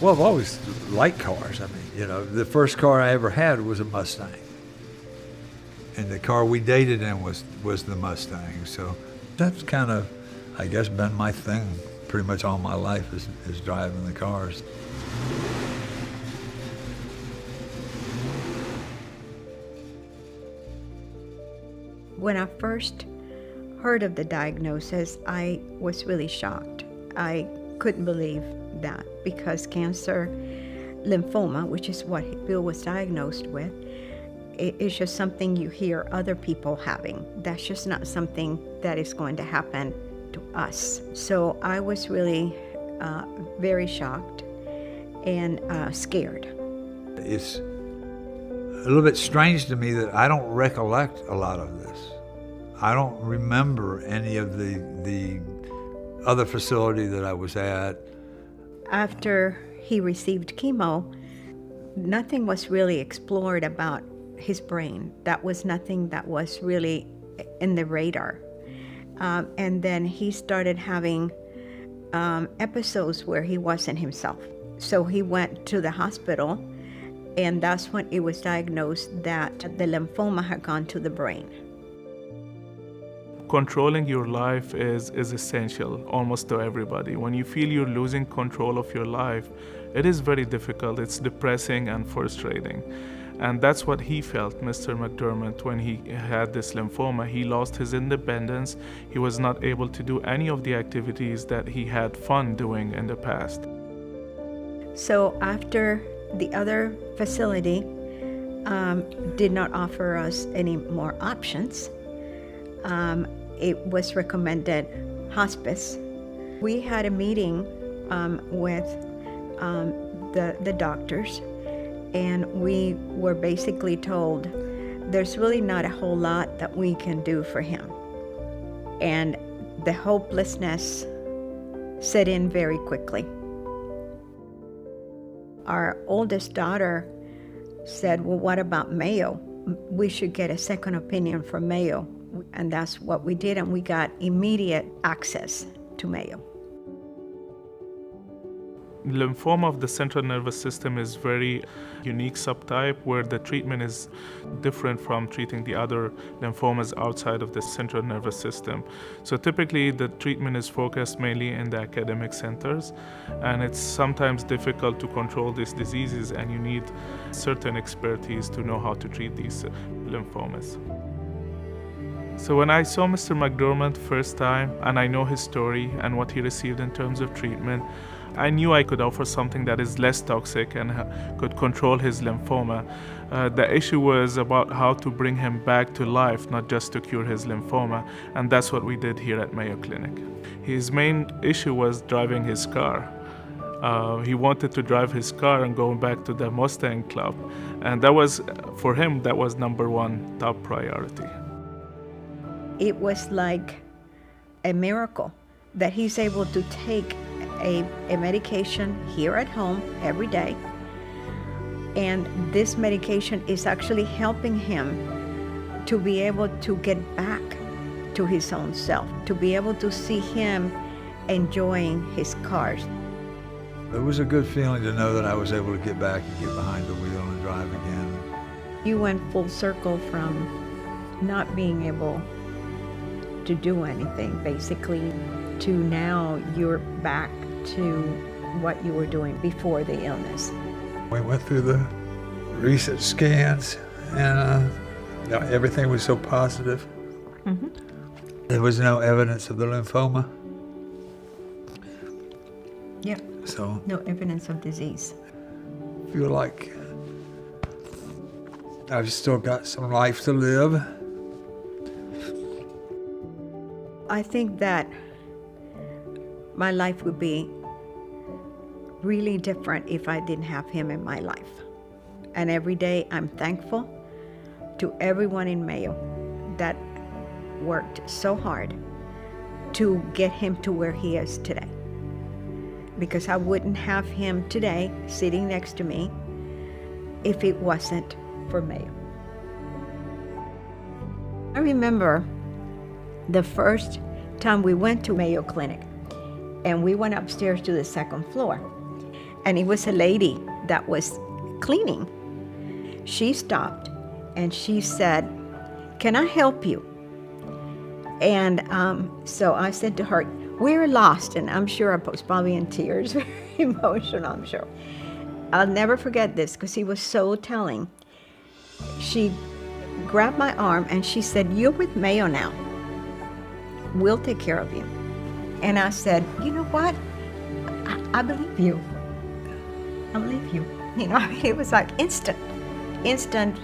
Well, I've always liked cars. I mean, the first car I ever had was a Mustang. And the car we dated in was the Mustang. So that's kind of, I guess, been my thing pretty much all my life is driving the cars. When I first heard of the diagnosis, I was really shocked. I couldn't believe that because cancer, lymphoma, which is what Bill was diagnosed with, it's just something you hear other people having. That's just not something that is going to happen to us. So I was really very shocked and scared. It's a little bit strange to me that I don't recollect a lot of this. I don't remember any of the other facility that I was at. After he received chemo, nothing was really explored about his brain. That was nothing that was really in the radar. And then he started having episodes where he wasn't himself. So he went to the hospital, and that's when it was diagnosed that the lymphoma had gone to the brain. Controlling your life is essential almost to everybody. When you feel you're losing control of your life, it is very difficult. It's depressing and frustrating. And that's what he felt, Mr. McDermott, when he had this lymphoma. He lost his independence. He was not able to do any of the activities that he had fun doing in the past. So after the other facility did not offer us any more options, it was recommended hospice. We had a meeting with the doctors, and we were basically told there's really not a whole lot that we can do for him. And the hopelessness set in very quickly. Our oldest daughter said, well, what about Mayo? We should get a second opinion from Mayo. And that's what we did, and we got immediate access to Mayo. Lymphoma of the central nervous system is very unique subtype where the treatment is different from treating the other lymphomas outside of the central nervous system. So typically the treatment is focused mainly in the academic centers, and it's sometimes difficult to control these diseases, and you need certain expertise to know how to treat these lymphomas. So when I saw Mr. McDermott first time, and I know his story and what he received in terms of treatment, I knew I could offer something that is less toxic and could control his lymphoma. The issue was about how to bring him back to life, not just to cure his lymphoma, and that's what we did here at Mayo Clinic. His main issue was driving his car. He wanted to drive his car and go back to the Mustang Club, and that was, for him, that was number one top priority. It was like a miracle that he's able to take a medication here at home every day, and this medication is actually helping him to be able to get back to his own self, to be able to see him enjoying his cars. It was a good feeling to know that I was able to get back and get behind the wheel and drive again. You went full circle from not being able to do anything, basically, to now you're back to what you were doing before the illness. We went through the recent scans, and everything was so positive. Mm-hmm. There was no evidence of the lymphoma. Yep. So no evidence of disease. I feel like I've still got some life to live. I think that my life would be really different if I didn't have him in my life. And every day I'm thankful to everyone in Mayo that worked so hard to get him to where he is today. Because I wouldn't have him today sitting next to me if it wasn't for Mayo. I remember the first time we went to Mayo Clinic, and we went upstairs to the second floor. and it was a lady that was cleaning. She stopped and she said, "Can I help you?" And so I said to her, "We're lost." And I'm sure I was probably in tears, very emotional, I'm sure. I'll never forget this because he was so telling. She grabbed my arm and she said, "You're with Mayo now. We'll take care of you." And I said, "You know what? I believe you. I believe you." You know, I mean, it was like instant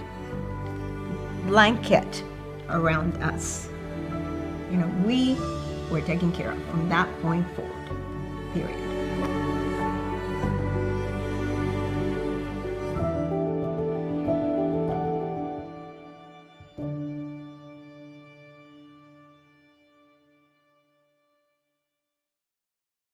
blanket around us. You know, we were taken care of from that point forward, period.